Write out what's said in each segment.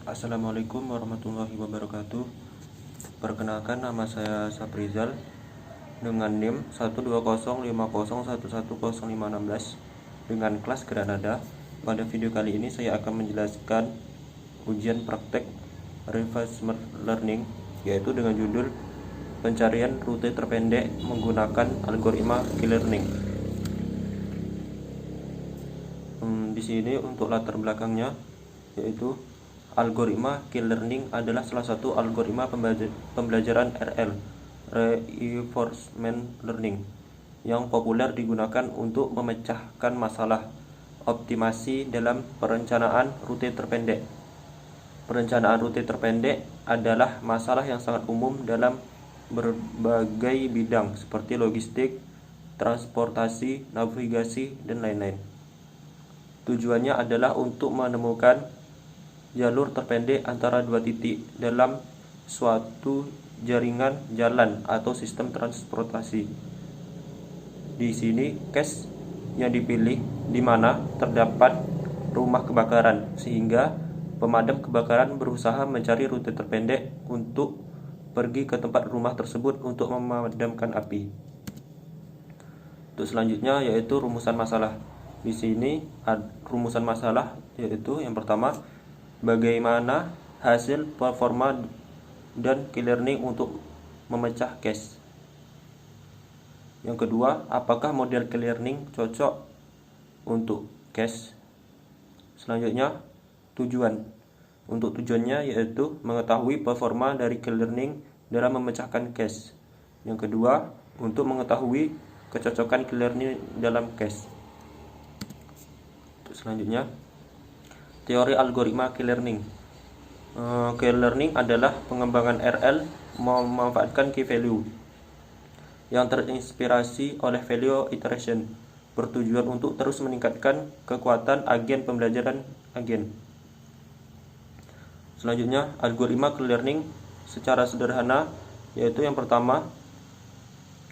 Assalamualaikum warahmatullahi wabarakatuh. Perkenalkan, nama saya Saprizal dengan NIM 12050111056 dengan kelas Granada. Pada video kali ini saya akan menjelaskan ujian praktek reinforcement learning, yaitu dengan judul pencarian rute terpendek menggunakan algoritma K-learning. Di sini untuk latar belakangnya, yaitu algoritma K-learning adalah salah satu algoritma pembelajaran RL, reinforcement learning, yang populer digunakan untuk memecahkan masalah optimasi dalam perencanaan rute terpendek. Perencanaan rute terpendek adalah masalah yang sangat umum dalam berbagai bidang seperti logistik, transportasi, navigasi, dan lain-lain. Tujuannya adalah untuk menemukan jalur terpendek antara dua titik dalam suatu jaringan jalan atau sistem transportasi. Di sini case yang dipilih di mana terdapat rumah kebakaran, sehingga pemadam kebakaran berusaha mencari rute terpendek untuk pergi ke tempat rumah tersebut untuk memadamkan api. Untuk selanjutnya yaitu rumusan masalah. Di sini rumusan masalah yaitu yang pertama, bagaimana hasil performa dan K-learning untuk memecah case. Yang kedua, apakah model K-learning cocok untuk case. Selanjutnya, tujuan. Untuk tujuannya yaitu mengetahui performa dari K-learning dalam memecahkan case. Yang kedua, untuk mengetahui kecocokan K-learning dalam case. Selanjutnya, teori algoritma K-learning. K-learning adalah pengembangan RL memanfaatkan key value yang terinspirasi oleh value iteration, bertujuan untuk terus meningkatkan kekuatan agen pembelajaran agen. Selanjutnya, algoritma K-learning secara sederhana yaitu yang pertama,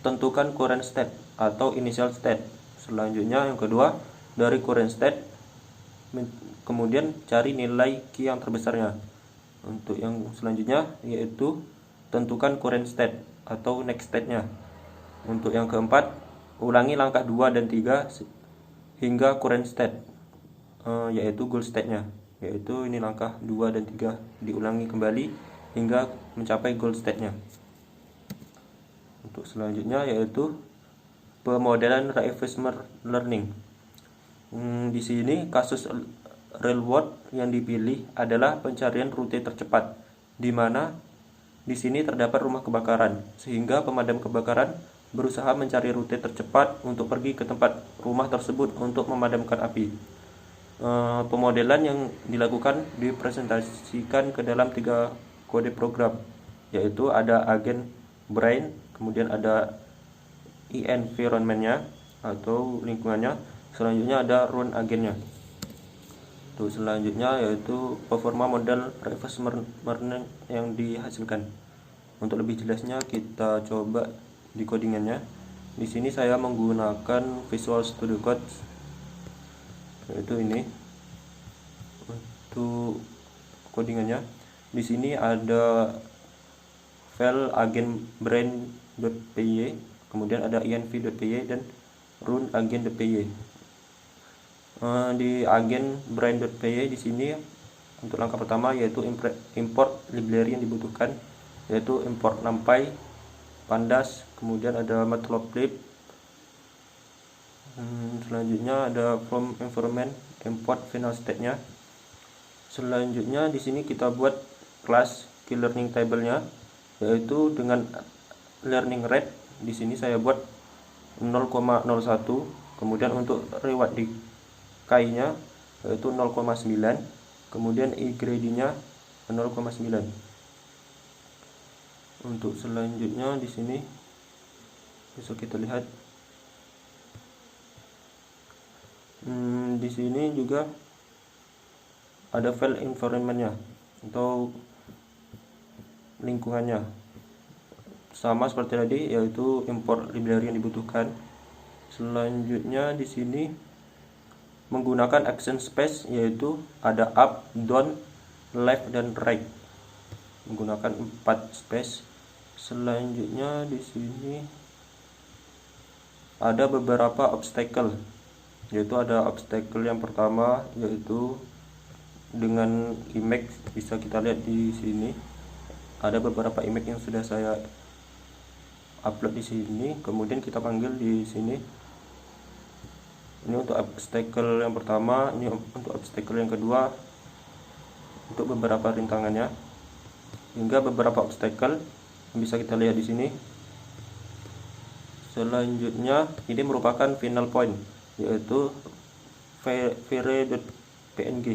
tentukan current state atau initial state. Selanjutnya yang kedua, dari current state kemudian cari nilai Q yang terbesarnya. Untuk yang selanjutnya yaitu tentukan current state atau next state-nya. Untuk yang keempat, ulangi langkah 2 dan 3 hingga current state, yaitu goal state-nya. Yaitu ini langkah 2 dan 3 diulangi kembali hingga mencapai goal state-nya. Untuk selanjutnya yaitu pemodelan reinforcement learning. Di sini kasus real world yang dipilih adalah pencarian rute tercepat, di mana di sini terdapat rumah kebakaran, sehingga pemadam kebakaran berusaha mencari rute tercepat untuk pergi ke tempat rumah tersebut untuk memadamkan api. Pemodelan yang dilakukan dipresentasikan ke dalam 3 kode program, yaitu ada agen brain, kemudian ada environment-nya atau lingkungannya, selanjutnya ada run agennya. Untuk selanjutnya yaitu performa model reinforcement learning yang dihasilkan. Untuk lebih jelasnya kita coba di codingannya. Di sini saya menggunakan Visual Studio Code, yaitu ini. Untuk codingannya, di sini ada file agenbrain.py, kemudian ada env.py dan run agen.py. Di agen brain.py di sini untuk langkah pertama yaitu import library yang dibutuhkan, yaitu import numpy, pandas, kemudian ada matplotlib. Selanjutnya ada from environment, import final state-nya. Selanjutnya di sini kita buat kelas K-learning table-nya, yaitu dengan learning rate. Di sini saya buat 0,01, kemudian untuk reward di K-nya yaitu 0,9, kemudian i-grade-nya 0,9. Untuk selanjutnya di sini bisa kita lihat, di sini juga ada file environment-nya atau lingkungannya, sama seperti tadi yaitu import library yang dibutuhkan. Selanjutnya di sini menggunakan action space, yaitu ada up, down, left dan right menggunakan 4 space. Selanjutnya di sini ada beberapa obstacle, yaitu ada obstacle yang pertama yaitu dengan image. Bisa kita lihat di sini ada beberapa image yang sudah saya upload di sini, kemudian kita panggil di sini. Ini untuk obstacle yang pertama, ini untuk obstacle yang kedua, untuk beberapa rintangannya, hingga beberapa obstacle yang bisa kita lihat di sini. Selanjutnya ini merupakan final point, yaitu vere.png.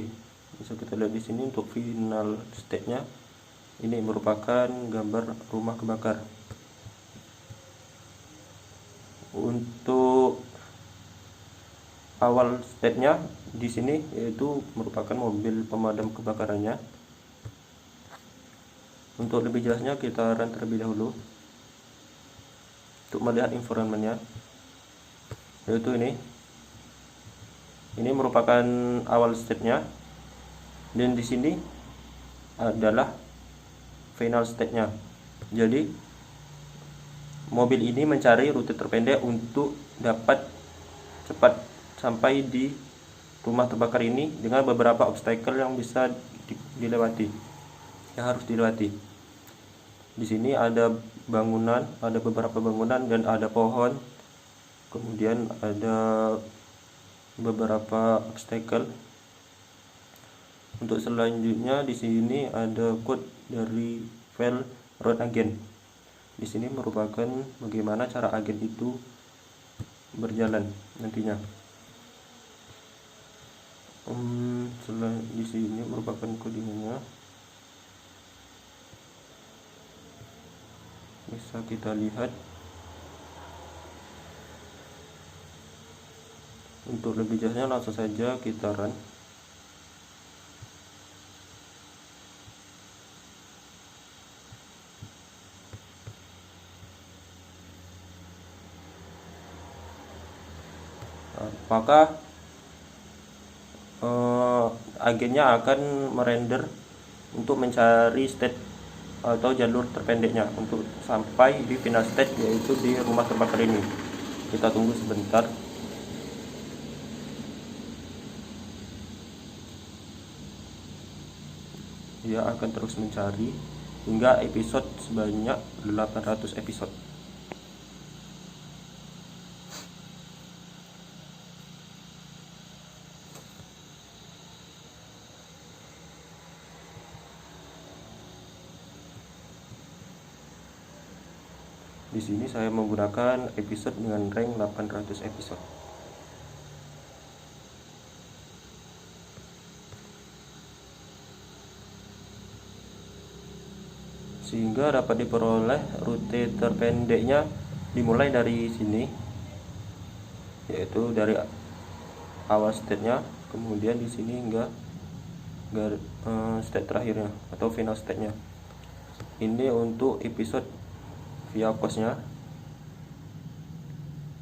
Bisa kita lihat di sini untuk final state-nya. Ini merupakan gambar rumah kebakar. Untuk awal state-nya di sini yaitu merupakan mobil pemadam kebakarannya. Untuk lebih jelasnya kita run terlebih dahulu untuk melihat environment-nya, yaitu ini merupakan awal state-nya, dan di sini adalah final state-nya. Jadi mobil ini mencari rute terpendek untuk dapat cepat sampai di rumah terbakar ini dengan beberapa obstacle yang bisa dilewati, yang harus dilewati. Di sini ada bangunan, ada beberapa bangunan dan ada pohon. Kemudian ada beberapa obstacle. Untuk selanjutnya di sini ada code dari file road agent. Di sini merupakan bagaimana cara agen itu berjalan nantinya. Di sini merupakan codingannya. Bisa kita lihat. Untuk lebih jelasnya langsung saja kita run. Maka agennya akan merender untuk mencari state atau jalur terpendeknya untuk sampai di final state, yaitu di rumah terbakar ini. Kita tunggu sebentar. Dia akan terus mencari hingga episode sebanyak 800 episode. Di sini saya menggunakan episode dengan rank 800 episode. Sehingga dapat diperoleh rute terpendeknya dimulai dari sini, yaitu dari awal state-nya, kemudian di sini hingga state terakhirnya atau final state-nya. Ini untuk episode via cost-nya.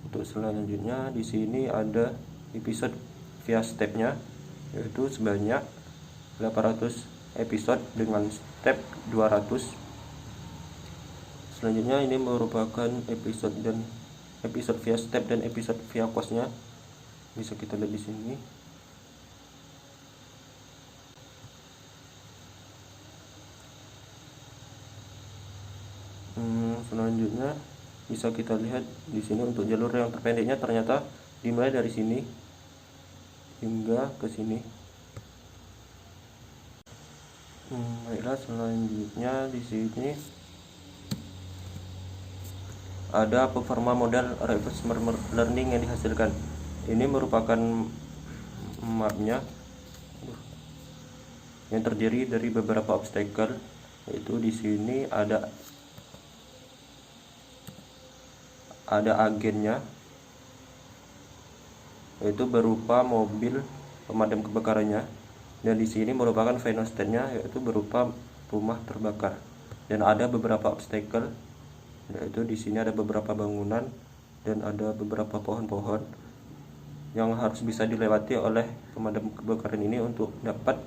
Untuk selanjutnya di sini ada episode via step-nya, yaitu sebanyak 800 episode dengan step 200. Selanjutnya ini merupakan episode via step dan episode via cost-nya. Bisa kita lihat di sini. Selanjutnya bisa kita lihat di sini untuk jalur yang terpendeknya ternyata dimulai dari sini hingga ke sini. Baiklah, selanjutnya di sini ada performa modal reverse learning yang dihasilkan. Ini merupakan mapnya yang terdiri dari beberapa obstacle, yaitu di sini ada agennya, yaitu berupa mobil pemadam kebakarannya, dan di sini merupakan final state-nya, yaitu berupa rumah terbakar. Dan ada beberapa obstacle, yaitu di sini ada beberapa bangunan dan ada beberapa pohon-pohon yang harus bisa dilewati oleh pemadam kebakaran ini untuk dapat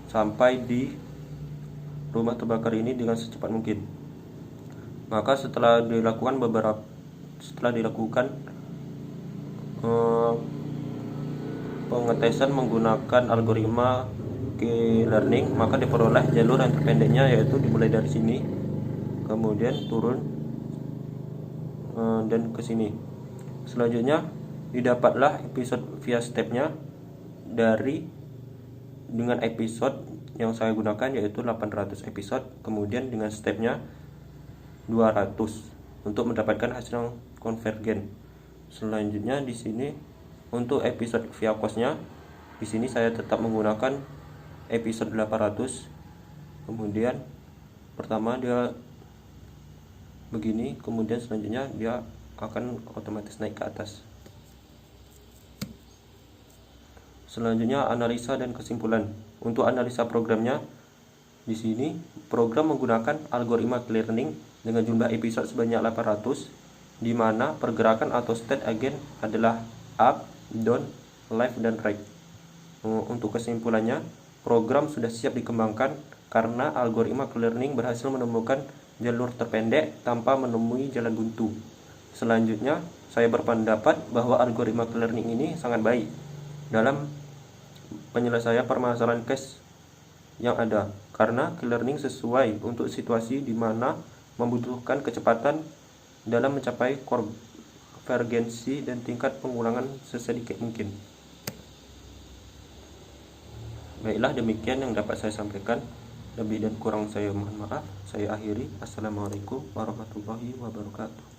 sampai di rumah terbakar ini dengan secepat mungkin. Maka setelah dilakukan pengetesan menggunakan algoritma K-learning, maka diperoleh jalur yang terpendeknya, yaitu dimulai dari sini kemudian turun dan ke sini. Selanjutnya didapatlah episode via stepnya dengan episode yang saya gunakan, yaitu 800 episode, kemudian dengan stepnya 200 untuk mendapatkan hasil yang konvergen. Selanjutnya di sini untuk episode via costnya, di sini saya tetap menggunakan episode 800. Kemudian pertama dia begini, kemudian selanjutnya dia akan otomatis naik ke atas. Selanjutnya analisa dan kesimpulan. Untuk analisa programnya, di sini program menggunakan algoritma K-learning dengan jumlah episode sebanyak 800, di mana pergerakan atau state agen adalah up, down, left, dan right. Untuk kesimpulannya, program sudah siap dikembangkan karena algoritma K-learning berhasil menemukan jalur terpendek tanpa menemui jalan buntu. Selanjutnya, saya berpendapat bahwa algoritma K-learning ini sangat baik dalam penyelesaian permasalahan case yang ada, karena K-learning sesuai untuk situasi di mana membutuhkan kecepatan dalam mencapai konvergensi dan tingkat pengulangan sesedikit mungkin. Baiklah, demikian yang dapat saya sampaikan. Lebih dan kurang saya mohon maaf. Saya akhiri. Assalamualaikum warahmatullahi wabarakatuh.